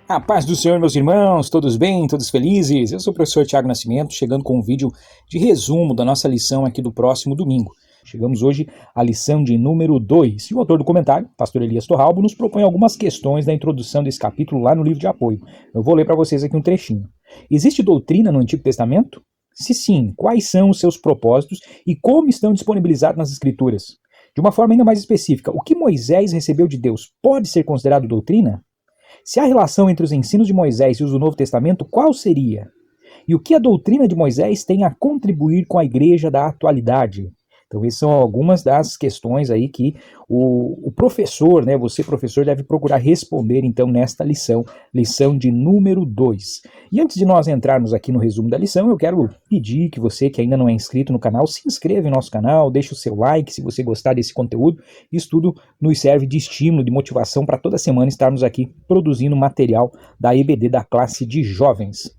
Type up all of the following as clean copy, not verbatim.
A paz do Senhor, meus irmãos, todos bem, todos felizes? Eu sou o professor Tiago Nascimento, chegando com um vídeo de resumo da nossa lição aqui do próximo domingo. Chegamos hoje à lição de número 2. E o autor do comentário, pastor Elias Torralbo, nos propõe algumas questões da introdução desse capítulo lá no livro de apoio. Eu vou ler para vocês aqui um trechinho. Existe doutrina no Antigo Testamento? Se sim, quais são os seus propósitos e como estão disponibilizados nas Escrituras? De uma forma ainda mais específica, o que Moisés recebeu de Deus pode ser considerado doutrina? Se há relação entre os ensinos de Moisés e os do Novo Testamento, qual seria? E o que a doutrina de Moisés tem a contribuir com a igreja da atualidade? Então, essas são algumas das questões aí que o professor, né, você professor, deve procurar responder então nesta lição, lição de número 2. E antes de nós entrarmos aqui no resumo da lição, eu quero pedir que você que ainda não é inscrito no canal, se inscreva em nosso canal, deixe o seu like se você gostar desse conteúdo. Isso tudo nos serve de estímulo, de motivação para toda semana estarmos aqui produzindo material da EBD, da classe de jovens.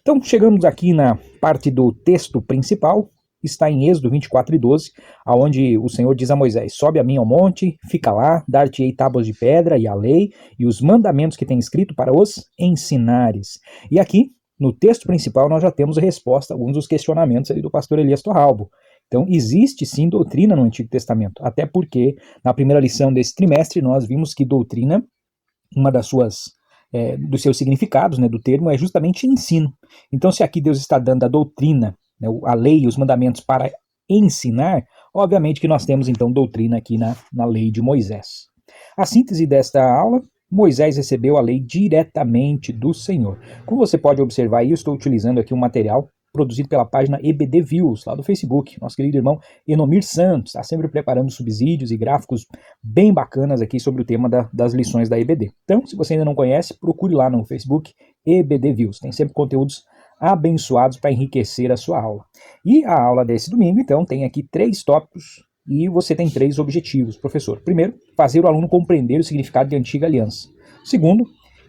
Então, chegamos aqui na parte do texto principal. Está em Êxodo 24:12, onde o Senhor diz a Moisés: sobe a mim ao monte, fica lá, dar-te-ei tábuas de pedra e a lei e os mandamentos que tem escrito para os ensinares. E aqui, no texto principal, nós já temos a resposta a alguns dos questionamentos ali do pastor Elias Torralbo. Então, existe sim doutrina no Antigo Testamento, até porque na primeira lição desse trimestre nós vimos que doutrina, uma das suas dos seus significados, né, do termo, é justamente ensino. Então, se aqui Deus está dando a doutrina, a lei e os mandamentos para ensinar, obviamente que nós temos então doutrina aqui na lei de Moisés. A síntese desta aula: Moisés recebeu a lei diretamente do Senhor. Como você pode observar aí, eu estou utilizando aqui um material produzido pela página EBD Views, lá do Facebook. Nosso querido irmão Enomir Santos está sempre preparando subsídios e gráficos bem bacanas aqui sobre o tema das lições da EBD. Então, se você ainda não conhece, procure lá no Facebook EBD Views. Tem sempre conteúdos abençoados para enriquecer a sua aula. E a aula desse domingo, então, tem aqui 3 tópicos e você tem 3 objetivos, professor. Primeiro, fazer o aluno compreender o significado de antiga aliança. Segundo,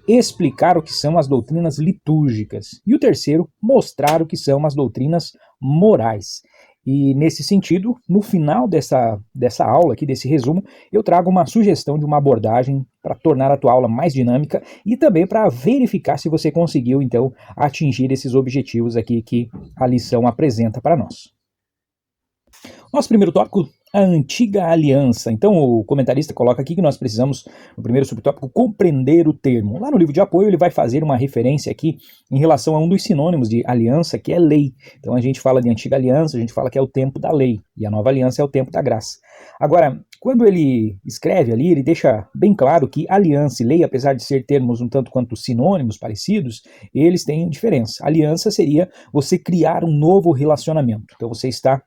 explicar o que são as doutrinas litúrgicas. E o terceiro, mostrar o que são as doutrinas morais. E nesse sentido, no final dessa aula aqui, desse resumo, eu trago uma sugestão de uma abordagem para tornar a tua aula mais dinâmica e também para verificar se você conseguiu, então, atingir esses objetivos aqui que a lição apresenta para nós. Nosso primeiro tópico: a antiga aliança. Então o comentarista coloca aqui que nós precisamos, no primeiro subtópico, compreender o termo. Lá no livro de apoio ele vai fazer uma referência aqui em relação a um dos sinônimos de aliança, que é lei. Então a gente fala de antiga aliança, a gente fala que é o tempo da lei, e a nova aliança é o tempo da graça. Agora, quando ele escreve ali, ele deixa bem claro que aliança e lei, apesar de ser termos um tanto quanto sinônimos parecidos, eles têm diferença. Aliança seria você criar um novo relacionamento. Então você está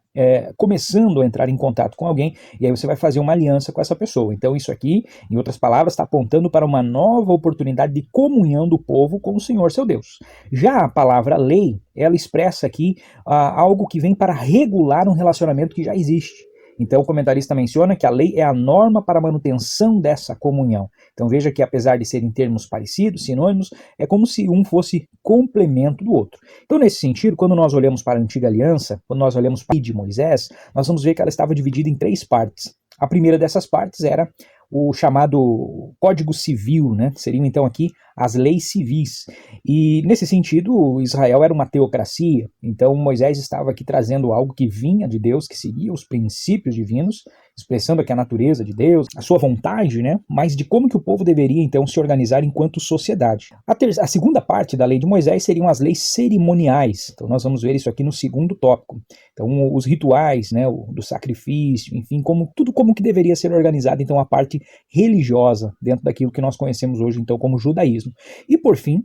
começando a entrar em contato com alguém, e aí você vai fazer uma aliança com essa pessoa. Então isso aqui, em outras palavras, está apontando para uma nova oportunidade de comunhão do povo com o Senhor, seu Deus. Já a palavra lei, ela expressa aqui algo que vem para regular um relacionamento que já existe. Então o comentarista menciona que a lei é a norma para a manutenção dessa comunhão. Então veja que, apesar de serem termos parecidos, sinônimos, é como se um fosse complemento do outro. Então, nesse sentido, quando nós olhamos para a antiga aliança, quando nós olhamos para a lei de Moisés, nós vamos ver que ela estava dividida em 3 partes. A primeira dessas partes era o chamado Código Civil, né? Seriam então aqui as leis civis. E nesse sentido, Israel era uma teocracia, então Moisés estava aqui trazendo algo que vinha de Deus, que seguia os princípios divinos, expressando aqui a natureza de Deus, a sua vontade, né? Mas de como que o povo deveria então se organizar enquanto sociedade. A segunda parte da lei de Moisés seriam as leis cerimoniais. Então nós vamos ver isso aqui no segundo tópico. Então os rituais, né, do sacrifício, enfim, tudo como que deveria ser organizado, então a parte religiosa dentro daquilo que nós conhecemos hoje então como judaísmo. E por fim,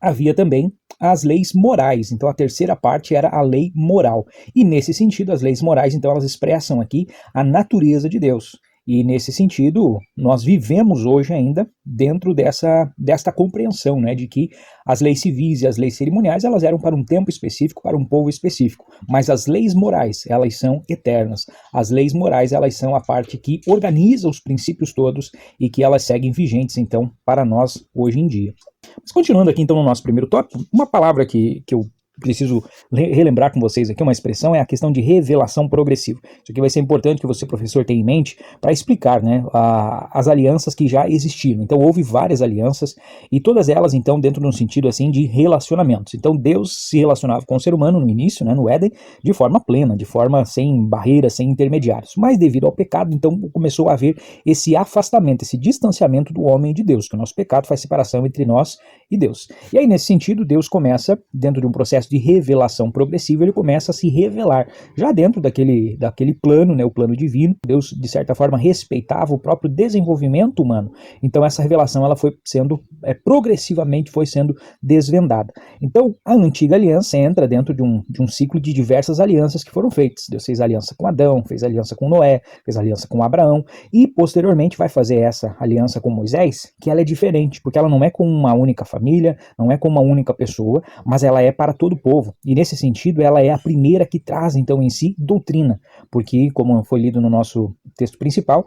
havia também as leis morais. Então a terceira parte era a lei moral. E nesse sentido, as leis morais, então, elas expressam aqui a natureza de Deus. E nesse sentido, nós vivemos hoje ainda dentro desta compreensão, né, de que as leis civis e as leis cerimoniais, elas eram para um tempo específico, para um povo específico. Mas as leis morais, elas são eternas. As leis morais, elas são a parte que organiza os princípios todos e que elas seguem vigentes, então, para nós hoje em dia. Mas continuando aqui, então, no nosso primeiro tópico, uma palavra que eu preciso relembrar com vocês aqui uma expressão, é a questão de revelação progressiva. Isso aqui vai ser importante que você, professor, tenha em mente para explicar, né, as alianças que já existiram. Então houve várias alianças e todas elas então dentro de um sentido assim de relacionamentos. Então Deus se relacionava com o ser humano no início, né, no Éden, de forma plena, de forma sem barreiras, sem intermediários. Mas devido ao pecado, então começou a haver esse afastamento, esse distanciamento do homem e de Deus, que o nosso pecado faz separação entre nós e Deus. E aí nesse sentido, Deus começa, dentro de um processo de revelação progressiva, ele começa a se revelar, já dentro daquele plano, né, o plano divino. Deus, de certa forma, respeitava o próprio desenvolvimento humano. Então essa revelação ela foi sendo, progressivamente foi sendo desvendada. Então a antiga aliança entra dentro de um ciclo de diversas alianças que foram feitas. Deus fez aliança com Adão, fez aliança com Noé, fez aliança com Abraão, e posteriormente vai fazer essa aliança com Moisés, que ela é diferente, porque ela não é com uma única família, não é com uma única pessoa, mas ela é para todo o povo. E nesse sentido, ela é a primeira que traz, então, em si, doutrina. Porque, como foi lido no nosso texto principal,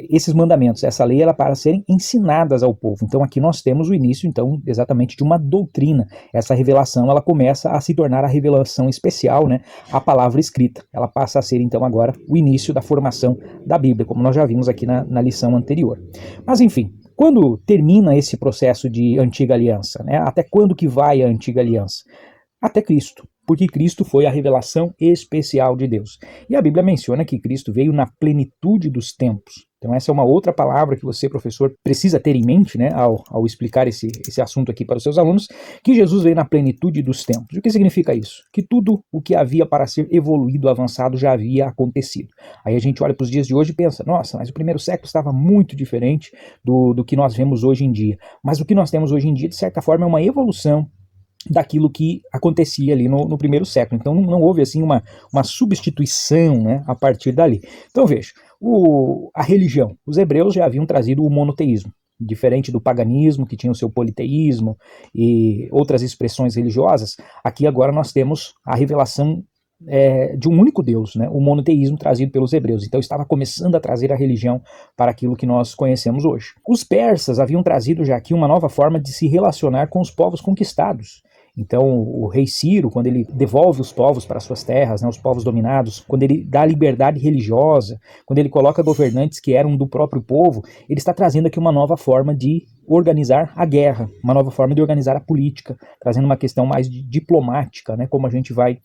esses mandamentos, essa lei, era para serem ensinadas ao povo. Então aqui nós temos o início, então, exatamente de uma doutrina. Essa revelação, ela começa a se tornar a revelação especial, né? A palavra escrita. Ela passa a ser, então, agora o início da formação da Bíblia, como nós já vimos aqui na lição anterior. Mas, enfim, quando termina esse processo de antiga aliança, né? Até quando que vai a antiga aliança? Até Cristo, porque Cristo foi a revelação especial de Deus. E a Bíblia menciona que Cristo veio na plenitude dos tempos. Então essa é uma outra palavra que você, professor, precisa ter em mente, né, ao explicar esse assunto aqui para os seus alunos, que Jesus veio na plenitude dos tempos. O que significa isso? Que tudo o que havia para ser evoluído, avançado, já havia acontecido. Aí a gente olha para os dias de hoje e pensa, nossa, mas o primeiro século estava muito diferente do que nós vemos hoje em dia. Mas o que nós temos hoje em dia, de certa forma, é uma evolução daquilo que acontecia ali no primeiro século. Então não houve assim uma substituição, né, a partir dali. Então veja, a religião, os hebreus já haviam trazido o monoteísmo, diferente do paganismo, que tinha o seu politeísmo e outras expressões religiosas. Aqui agora nós temos a revelação de um único Deus, né, o monoteísmo trazido pelos hebreus. Então estava começando a trazer a religião para aquilo que nós conhecemos hoje. Os persas haviam trazido já aqui uma nova forma de se relacionar com os povos conquistados. Então o rei Ciro, quando ele devolve os povos para suas terras, né, os povos dominados, quando ele dá liberdade religiosa, quando ele coloca governantes que eram do próprio povo, ele está trazendo aqui uma nova forma de organizar a guerra, uma nova forma de organizar a política, trazendo uma questão mais diplomática, né, como a gente vai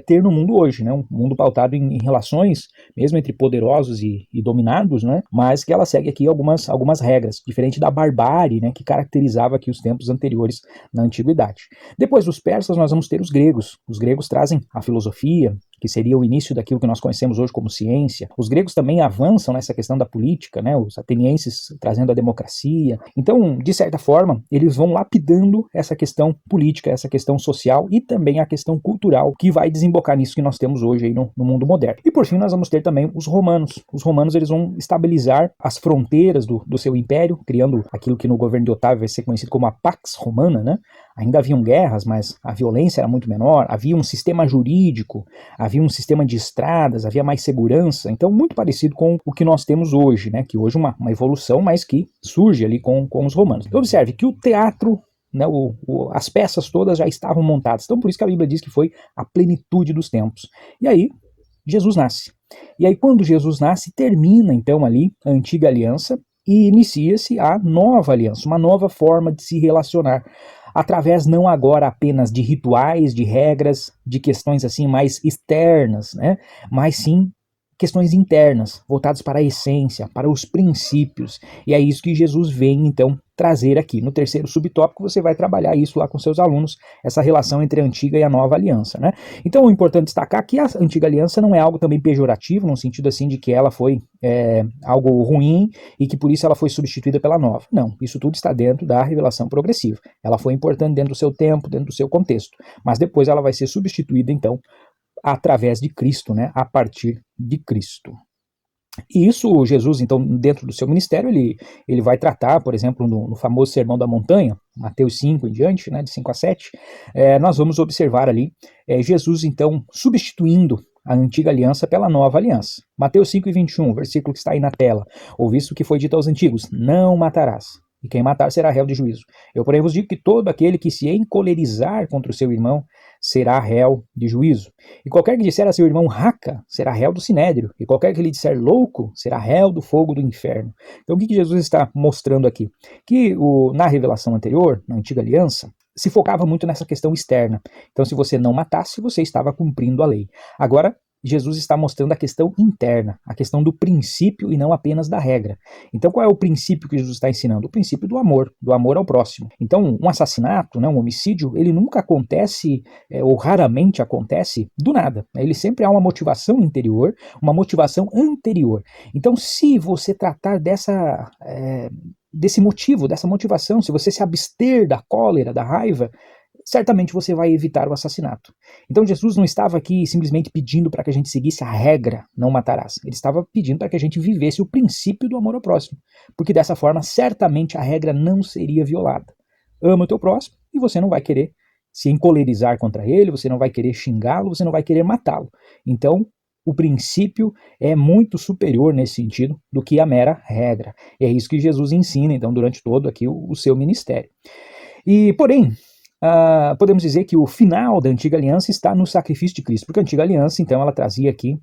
ter no mundo hoje, né, um mundo pautado em relações, mesmo entre poderosos e dominados, né, mas que ela segue aqui algumas regras, diferente da barbárie, né, que caracterizava aqui os tempos anteriores na antiguidade. Depois dos persas nós vamos ter os gregos. Os gregos trazem a filosofia, que seria o início daquilo que nós conhecemos hoje como ciência. Os gregos também avançam nessa questão da política, né? Os atenienses trazendo a democracia. Então, de certa forma, eles vão lapidando essa questão política, essa questão social e também a questão cultural, que vai desembocar nisso que nós temos hoje aí no mundo moderno. E por fim, nós vamos ter também os romanos. Os romanos, eles vão estabilizar as fronteiras do seu império, criando aquilo que no governo de Otávio vai ser conhecido como a Pax Romana, né? Ainda haviam guerras, mas a violência era muito menor, havia um sistema jurídico, havia um sistema de estradas, havia mais segurança, então muito parecido com o que nós temos hoje, né? Que hoje é uma evolução, mas que surge ali com os romanos. Então observe que o teatro, né, as peças todas já estavam montadas, então por isso que a Bíblia diz que foi a plenitude dos tempos. E aí Jesus nasce. E aí quando Jesus nasce, termina então ali a antiga aliança e inicia-se a nova aliança, uma nova forma de se relacionar, através não agora apenas de rituais, de regras, de questões assim mais externas, né? Mas sim questões internas, voltadas para a essência, para os princípios. E é isso que Jesus vem, então, trazer aqui. No terceiro subtópico, você vai trabalhar isso lá com seus alunos, essa relação entre a antiga e a nova aliança, né? Então, é importante destacar que a antiga aliança não é algo também pejorativo, no sentido assim de que ela foi algo ruim e que por isso ela foi substituída pela nova. Não, isso tudo está dentro da revelação progressiva. Ela foi importante dentro do seu tempo, dentro do seu contexto, mas depois ela vai ser substituída, então, através de Cristo, né? A partir de Cristo. E isso, Jesus, então, dentro do seu ministério, ele vai tratar, por exemplo, no famoso Sermão da Montanha, Mateus 5 em diante, né, de 5 a 7, nós vamos observar ali Jesus, então, substituindo a antiga aliança pela nova aliança. Mateus 5 e 21, versículo que está aí na tela. Ouvisto o que foi dito aos antigos, não matarás. e quem matar será réu de juízo. Eu, porém, vos digo que todo aquele que se encolerizar contra o seu irmão será réu de juízo. E qualquer que disser a seu irmão raca, será réu do sinédrio, e qualquer que lhe disser louco, será réu do fogo do inferno. Então o que Jesus está mostrando aqui? Que na revelação anterior, na antiga aliança, se focava muito nessa questão externa. Então se você não matasse, você estava cumprindo a lei. Agora, Jesus está mostrando a questão interna, a questão do princípio e não apenas da regra. Então qual é o princípio que Jesus está ensinando? O princípio do amor ao próximo. Então um assassinato, né, um homicídio, ele nunca acontece, ou raramente acontece, do nada. Ele sempre há uma motivação interior, uma motivação anterior. Então se você tratar desse motivo, dessa motivação, se você se abster da cólera, da raiva, certamente você vai evitar o assassinato. Então Jesus não estava aqui simplesmente pedindo para que a gente seguisse a regra, não matarás. Ele estava pedindo para que a gente vivesse o princípio do amor ao próximo, porque dessa forma certamente a regra não seria violada. Ama o teu próximo e você não vai querer se encolerizar contra ele, você não vai querer xingá-lo, você não vai querer matá-lo. Então o princípio é muito superior nesse sentido do que a mera regra. E é isso que Jesus ensina então durante todo aqui o seu ministério. E porém, podemos dizer que o final da antiga aliança está no sacrifício de Cristo, porque a antiga aliança, então, ela trazia aqui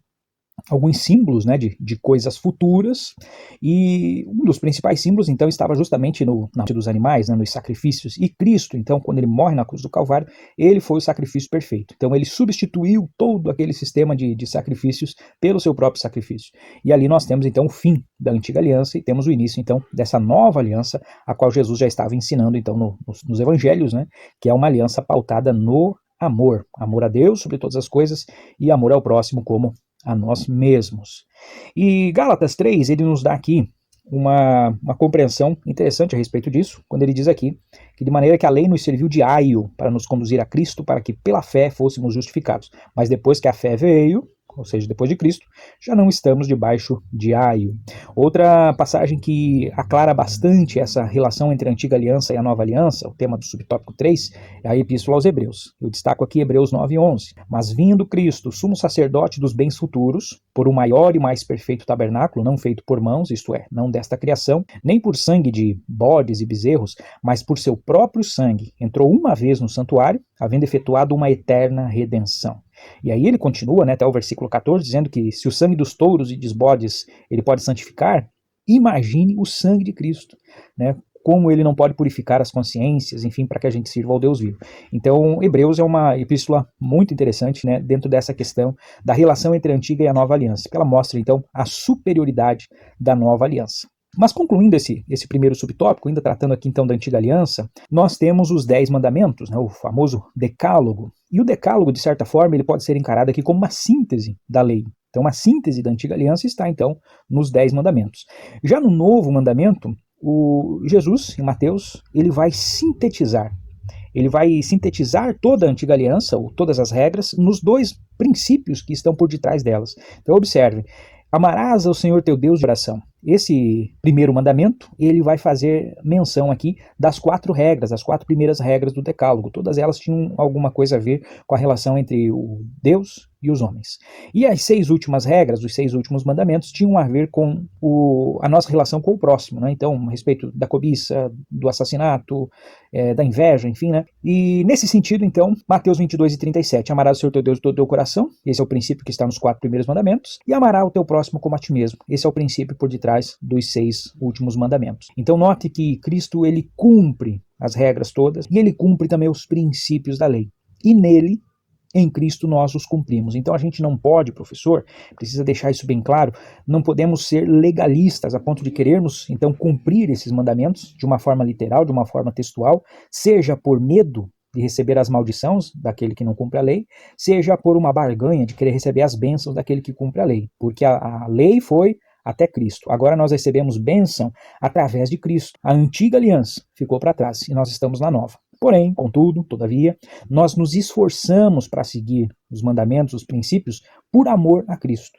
alguns símbolos, né, de coisas futuras, e um dos principais símbolos, então, estava justamente na morte dos animais, né, nos sacrifícios, e Cristo, então, quando ele morre na cruz do Calvário, ele foi o sacrifício perfeito. Então, ele substituiu todo aquele sistema de sacrifícios pelo seu próprio sacrifício. E ali nós temos, então, o fim da antiga aliança, e temos o início, então, dessa nova aliança, a qual Jesus já estava ensinando, então, nos evangelhos, né, que é uma aliança pautada no amor a Deus sobre todas as coisas, e amor ao próximo como a nós mesmos. E Gálatas 3, ele nos dá aqui uma compreensão interessante a respeito disso, quando ele diz aqui que de maneira que a lei nos serviu de aio para nos conduzir a Cristo, para que pela fé fôssemos justificados. Mas depois que a fé veio, ou seja, depois de Cristo, já não estamos debaixo de aio. Outra passagem que aclara bastante essa relação entre a antiga aliança e a nova aliança, o tema do subtópico 3, é a Epístola aos Hebreus. Eu destaco aqui Hebreus 9:11. Mas vindo Cristo, sumo sacerdote dos bens futuros, por um maior e mais perfeito tabernáculo, não feito por mãos, isto é, não desta criação, nem por sangue de bodes e bezerros, mas por seu próprio sangue, entrou uma vez no santuário, havendo efetuado uma eterna redenção. E aí ele continua, né, até o versículo 14, dizendo que se o sangue dos touros e dos bodes ele pode santificar, imagine o sangue de Cristo, né, como ele não pode purificar as consciências, enfim, para que a gente sirva ao Deus vivo. Então, Hebreus é uma epístola muito interessante, né, dentro dessa questão da relação entre a antiga e a nova aliança, que ela mostra, então, a superioridade da nova aliança. Mas concluindo esse primeiro subtópico, ainda tratando aqui então da antiga aliança, nós temos os 10 mandamentos, né, o famoso decálogo. E o decálogo, de certa forma, ele pode ser encarado aqui como uma síntese da lei. Então, a síntese da antiga aliança está, então, nos 10 mandamentos. Já no novo mandamento, o Jesus, em Mateus, ele vai sintetizar toda a antiga aliança, ou todas as regras, nos 2 princípios que estão por detrás delas. Então, observe, amarás ao Senhor teu Deus de oração. Esse primeiro mandamento, ele vai fazer menção aqui das 4 regras, as 4 primeiras regras do decálogo. Todas elas tinham alguma coisa a ver com a relação entre o Deus e os homens. E as 6 últimas regras, os 6 últimos mandamentos, tinham a ver com a nossa relação com o próximo, né? Então, a respeito da cobiça, do assassinato, da inveja, enfim, né? E nesse sentido, então, Mateus 22:37, amarás o Senhor teu Deus de todo o teu coração, esse é o princípio que está nos 4 primeiros mandamentos, e amarás o teu próximo como a ti mesmo, esse é o princípio por detrás dos 6 últimos mandamentos. Então note que Cristo ele cumpre as regras todas e ele cumpre também os princípios da lei. E nele, em Cristo, nós os cumprimos. Então a gente não pode, professor, precisa deixar isso bem claro, não podemos ser legalistas a ponto de querermos, então, cumprir esses mandamentos de uma forma literal, de uma forma textual, seja por medo de receber as maldições daquele que não cumpre a lei, seja por uma barganha de querer receber as bênçãos daquele que cumpre a lei. Porque a lei foi até Cristo. Agora nós recebemos bênção através de Cristo. A antiga aliança ficou para trás e nós estamos na nova. Porém, contudo, todavia, nós nos esforçamos para seguir os mandamentos, os princípios, por amor a Cristo.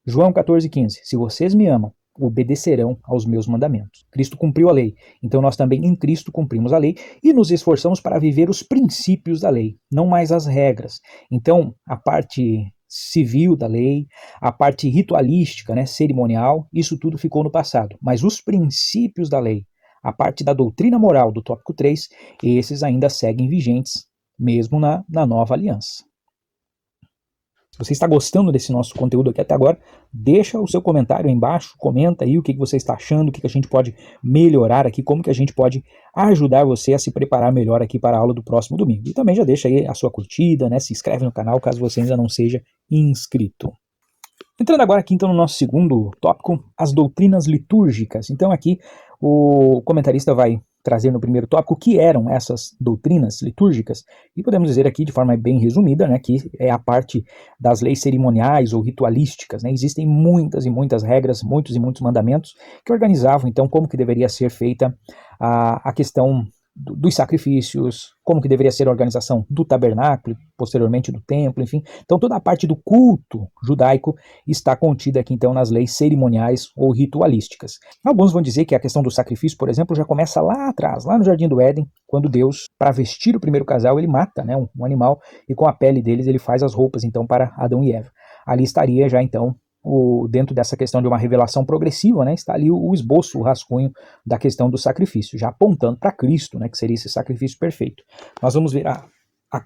João 14,15. Se vocês me amam, obedecerão aos meus mandamentos. Cristo cumpriu a lei, então nós também em Cristo cumprimos a lei e nos esforçamos para viver os princípios da lei, não mais as regras. Então, a parte civil da lei, a parte ritualística, né, cerimonial, isso tudo ficou no passado. Mas os princípios da lei, a parte da doutrina moral do tópico 3, esses ainda seguem vigentes, mesmo na nova aliança. Se você está gostando desse nosso conteúdo aqui até agora, deixa o seu comentário aí embaixo, comenta aí o que você está achando, o que a gente pode melhorar aqui, como que a gente pode ajudar você a se preparar melhor aqui para a aula do próximo domingo. E também já deixa aí a sua curtida, né? Se inscreve no canal caso você ainda não seja inscrito. Entrando agora aqui então no nosso segundo tópico, as doutrinas litúrgicas. Então aqui o comentarista vai trazer no primeiro tópico o que eram essas doutrinas litúrgicas, e podemos dizer aqui de forma bem resumida, né, que é a parte das leis cerimoniais ou ritualísticas, né. Existem muitas e muitas regras, muitos e muitos mandamentos que organizavam então como que deveria ser feita a questão dos sacrifícios, como que deveria ser a organização do tabernáculo, posteriormente do templo, enfim. Então toda a parte do culto judaico está contida aqui então nas leis cerimoniais ou ritualísticas. Alguns vão dizer que a questão do sacrifício, por exemplo, já começa lá atrás, lá no Jardim do Éden, quando Deus, para vestir o primeiro casal, ele mata, né, um animal, e com a pele deles ele faz as roupas então para Adão e Eva. Ali estaria já então dentro dessa questão de uma revelação progressiva, né, está ali o esboço, o rascunho da questão do sacrifício, já apontando para Cristo, né, que seria esse sacrifício perfeito. Nós vamos ver a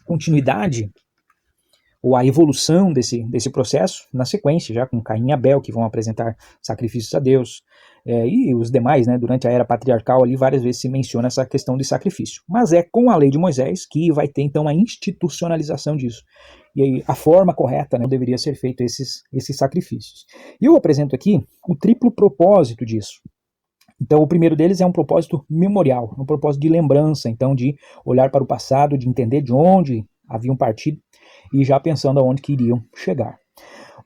continuidade ou a evolução desse processo na sequência, já com Caim e Abel, que vão apresentar sacrifícios a Deus, e os demais, né, durante a era patriarcal, ali várias vezes se menciona essa questão de sacrifício. Mas é com a lei de Moisés que vai ter então a institucionalização disso. E aí, a forma correta, né, deveria ser feito esses sacrifícios. E eu apresento aqui o triplo propósito disso. Então, o primeiro deles é um propósito memorial, um propósito de lembrança, então, de olhar para o passado, de entender de onde haviam partido e já pensando aonde que iriam chegar.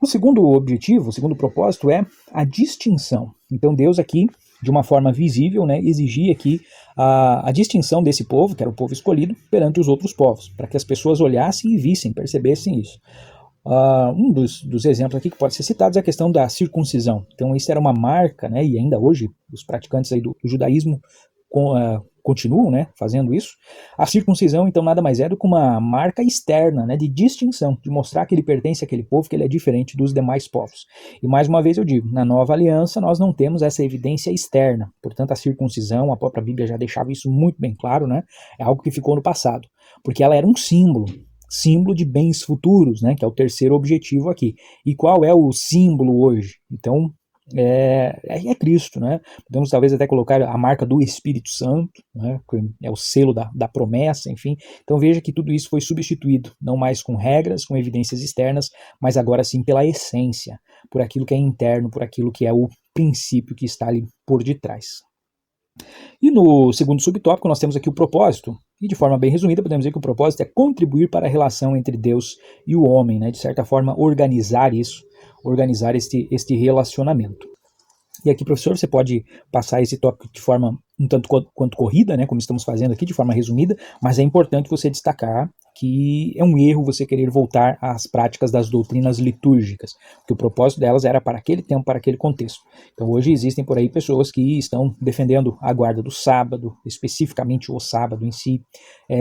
O segundo objetivo, o segundo propósito é a distinção. Então, Deus aqui, de uma forma visível, né, exigia aqui a distinção desse povo, que era o povo escolhido, perante os outros povos, para que as pessoas olhassem e vissem, percebessem isso. Um dos exemplos aqui que pode ser citado é a questão da circuncisão. Então isso era uma marca, né, e ainda hoje os praticantes aí do judaísmo continuam, né, fazendo isso. A circuncisão então nada mais é do que uma marca externa, né, de distinção, de mostrar que ele pertence àquele povo, que ele é diferente dos demais povos. E mais uma vez eu digo, na nova aliança nós não temos essa evidência externa, portanto a circuncisão, a própria Bíblia já deixava isso muito bem claro, né, é algo que ficou no passado, porque ela era um símbolo de bens futuros, né, que é o terceiro objetivo aqui. E qual é o símbolo hoje? Então, é Cristo, né? Podemos talvez até colocar a marca do Espírito Santo, né, que é o selo da promessa, enfim. Então veja que tudo isso foi substituído, não mais com regras, com evidências externas, mas agora sim pela essência, por aquilo que é interno, por aquilo que é o princípio que está ali por detrás. E no segundo subtópico nós temos aqui o propósito, e de forma bem resumida podemos dizer que o propósito é contribuir para a relação entre Deus e o homem, né? De certa forma organizar isso, organizar este relacionamento. E aqui, professor, você pode passar esse tópico de forma um tanto quanto corrida, né, como estamos fazendo aqui, de forma resumida, mas é importante você destacar que é um erro você querer voltar às práticas das doutrinas litúrgicas, porque o propósito delas era para aquele tempo, para aquele contexto. Então hoje existem por aí pessoas que estão defendendo a guarda do sábado, especificamente o sábado em si,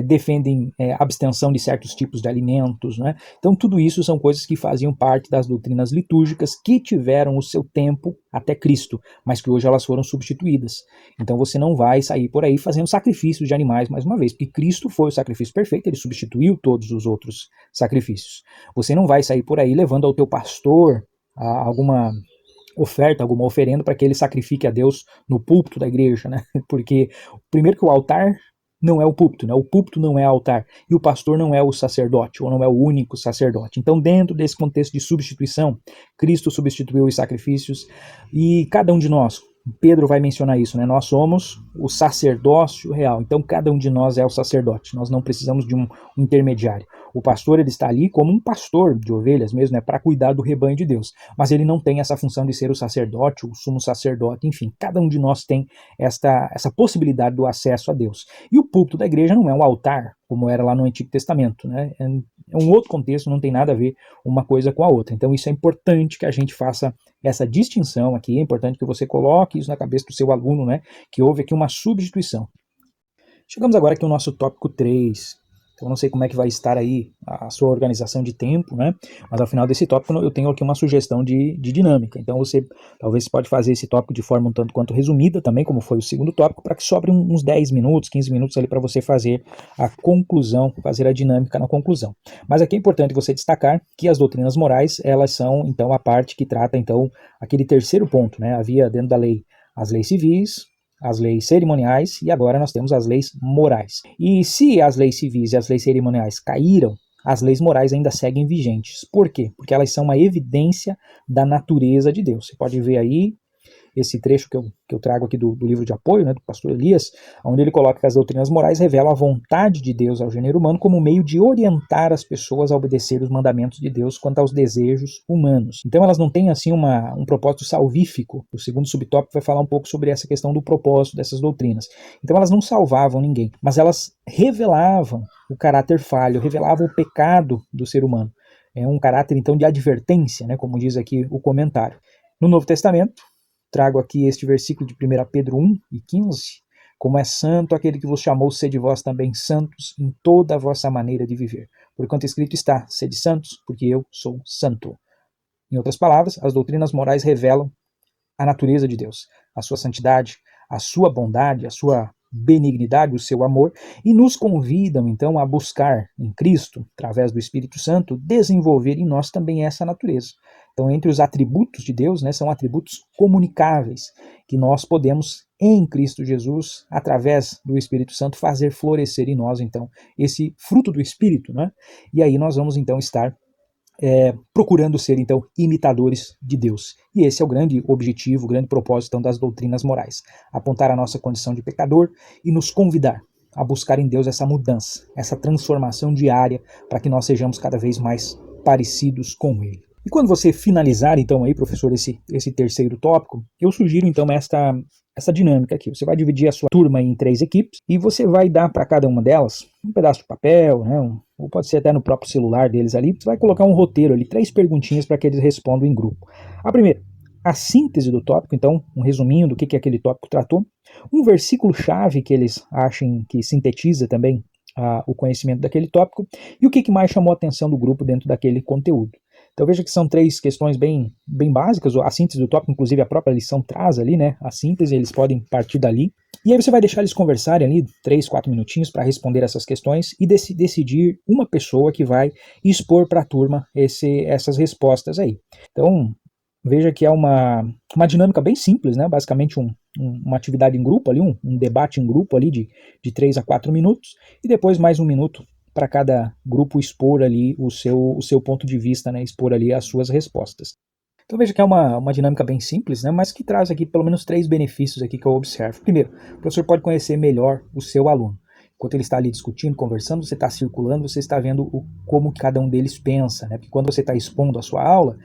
defendem abstenção de certos tipos de alimentos, né? Então tudo isso são coisas que faziam parte das doutrinas litúrgicas que tiveram o seu tempo até Cristo, mas que hoje elas foram substituídas. Então você não vai sair por aí fazendo sacrifícios de animais mais uma vez, porque Cristo foi o sacrifício perfeito, ele substituiu todos os outros sacrifícios. Você não vai sair por aí levando ao teu pastor alguma oferta, alguma oferenda para que ele sacrifique a Deus no púlpito da igreja, né? Porque primeiro que o altar não é o púlpito, né? O púlpito não é altar, e o pastor não é o sacerdote, ou não é o único sacerdote. Então, dentro desse contexto de substituição, Cristo substituiu os sacrifícios, e cada um de nós, Pedro vai mencionar isso, né? Nós somos o sacerdócio real, então cada um de nós é o sacerdote, nós não precisamos de um intermediário. O pastor, ele está ali como um pastor de ovelhas mesmo, né, para cuidar do rebanho de Deus, mas ele não tem essa função de ser o sacerdote, o sumo sacerdote, enfim, cada um de nós tem essa possibilidade do acesso a Deus. E o púlpito da igreja não é um altar, como era lá no Antigo Testamento, né? É um outro contexto, não tem nada a ver uma coisa com a outra. Então isso é importante que a gente faça essa distinção aqui, é importante que você coloque isso na cabeça do seu aluno, né, que houve aqui uma substituição. Chegamos agora aqui ao nosso tópico 3. Então eu não sei como é que vai estar aí a sua organização de tempo, né? Mas ao final desse tópico eu tenho aqui uma sugestão de dinâmica. Então você talvez pode fazer esse tópico de forma um tanto quanto resumida também, como foi o segundo tópico, para que sobre uns 10 minutos, 15 minutos ali para você fazer a conclusão, fazer a dinâmica na conclusão. Mas aqui é importante você destacar que as doutrinas morais, elas são então a parte que trata então aquele terceiro ponto, né? Havia dentro da lei as leis civis, as leis cerimoniais, e agora nós temos as leis morais. E se as leis civis e as leis cerimoniais caíram, as leis morais ainda seguem vigentes. Por quê? Porque elas são uma evidência da natureza de Deus. Você pode ver aí esse trecho que eu trago aqui do livro de apoio, né, do pastor Elias, onde ele coloca que as doutrinas morais revelam a vontade de Deus ao gênero humano como meio de orientar as pessoas a obedecer os mandamentos de Deus quanto aos desejos humanos. Então elas não têm assim um propósito salvífico. O segundo subtópico vai falar um pouco sobre essa questão do propósito dessas doutrinas. Então elas não salvavam ninguém, mas elas revelavam o caráter falho, revelavam o pecado do ser humano. É um caráter então de advertência, né, como diz aqui o comentário. No Novo Testamento, trago aqui este versículo de 1 Pedro 1:15, como é santo aquele que vos chamou, sede vós também santos em toda a vossa maneira de viver. Porquanto escrito está, sede santos, porque eu sou santo. Em outras palavras, as doutrinas morais revelam a natureza de Deus, a sua santidade, a sua bondade, a sua benignidade, o seu amor, e nos convidam então a buscar em Cristo, através do Espírito Santo, desenvolver em nós também essa natureza. Então, entre os atributos de Deus, né, são atributos comunicáveis, que nós podemos, em Cristo Jesus, através do Espírito Santo, fazer florescer em nós, então, esse fruto do Espírito, né? E aí nós vamos, então, estar procurando ser, então, imitadores de Deus. E esse é o grande objetivo, o grande propósito, então, das doutrinas morais. Apontar a nossa condição de pecador e nos convidar a buscar em Deus essa mudança, essa transformação diária, para que nós sejamos cada vez mais parecidos com Ele. E quando você finalizar, então, aí, professor, esse terceiro tópico, eu sugiro, então, essa dinâmica aqui. Você vai dividir a sua turma em 3 equipes e você vai dar para cada uma delas um pedaço de papel, né, ou pode ser até no próprio celular deles ali. Você vai colocar um roteiro ali, 3 perguntinhas para que eles respondam em grupo. A primeira, a síntese do tópico, então, um resuminho do que aquele tópico tratou. Um versículo-chave que eles achem que sintetiza também o conhecimento daquele tópico. E o que mais chamou a atenção do grupo dentro daquele conteúdo. Então veja que são 3 questões bem básicas, a síntese do tópico, inclusive a própria lição traz ali, né, a síntese, eles podem partir dali, e aí você vai deixar eles conversarem ali 3, 4 minutinhos para responder essas questões e decidir uma pessoa que vai expor para a turma essas respostas aí. Então veja que é uma dinâmica bem simples, né, basicamente uma atividade em grupo ali, um debate em grupo ali de 3 a 4 minutos, e depois mais 1 minuto para cada grupo expor ali o seu ponto de vista, né, expor ali as suas respostas. Então veja que é uma dinâmica bem simples, né, mas que traz aqui pelo menos 3 benefícios aqui que eu observo. Primeiro, o professor pode conhecer melhor o seu aluno. Enquanto ele está ali discutindo, conversando, você está circulando, você está vendo como cada um deles pensa, né? Porque quando você está expondo a sua aula,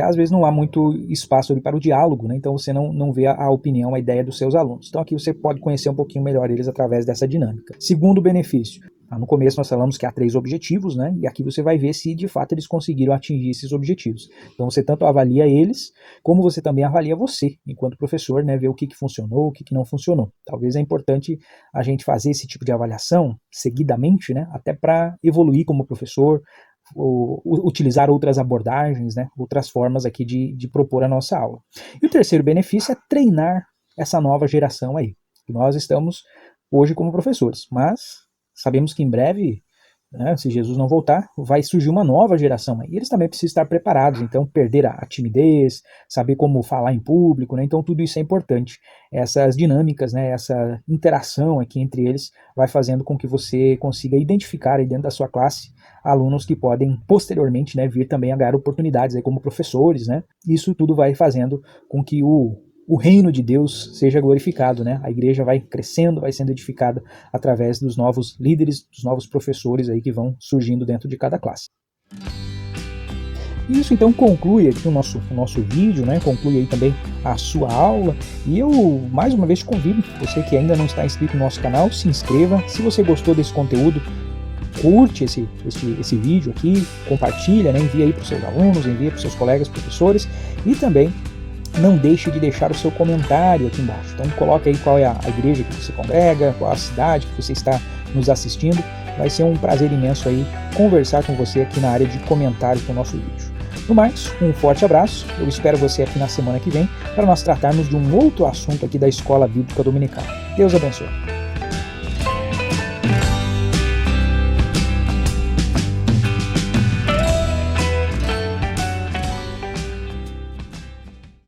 às vezes não há muito espaço ali para o diálogo, né? Então você não vê a opinião, a ideia dos seus alunos. Então aqui você pode conhecer um pouquinho melhor eles através dessa dinâmica. Segundo benefício, no começo nós falamos que há 3 objetivos, né? E aqui você vai ver se de fato eles conseguiram atingir esses objetivos. Então você tanto avalia eles, como você também avalia você, enquanto professor, né? Ver o que funcionou, o que não funcionou. Talvez é importante a gente fazer esse tipo de avaliação seguidamente, né? Até para evoluir como professor, ou utilizar outras abordagens, né? Outras formas aqui de propor a nossa aula. E o terceiro benefício é treinar essa nova geração aí. Nós estamos hoje como professores, mas sabemos que em breve, né, se Jesus não voltar, vai surgir uma nova geração. E eles também precisam estar preparados, então perder a timidez, saber como falar em público, né? Então tudo isso é importante. Essas dinâmicas, né, essa interação aqui entre eles vai fazendo com que você consiga identificar aí dentro da sua classe alunos que podem posteriormente, né, vir também a ganhar oportunidades aí como professores, né? Isso tudo vai fazendo com que o reino de Deus seja glorificado, né? A igreja vai crescendo, vai sendo edificada através dos novos líderes, dos novos professores aí que vão surgindo dentro de cada classe. Isso então conclui aqui o nosso vídeo, né? Conclui aí também a sua aula. E eu, mais uma vez, te convido, você que ainda não está inscrito no nosso canal, se inscreva. Se você gostou desse conteúdo, curte esse vídeo aqui, compartilha, né? Envia aí para os seus alunos, envia para os seus colegas professores e também não deixe de deixar o seu comentário aqui embaixo. Então coloque aí qual é a igreja que você congrega, qual a cidade que você está nos assistindo, vai ser um prazer imenso aí conversar com você aqui na área de comentários do nosso vídeo. No mais, um forte abraço, eu espero você aqui na semana que vem para nós tratarmos de um outro assunto aqui da Escola Bíblica Dominical. Deus abençoe.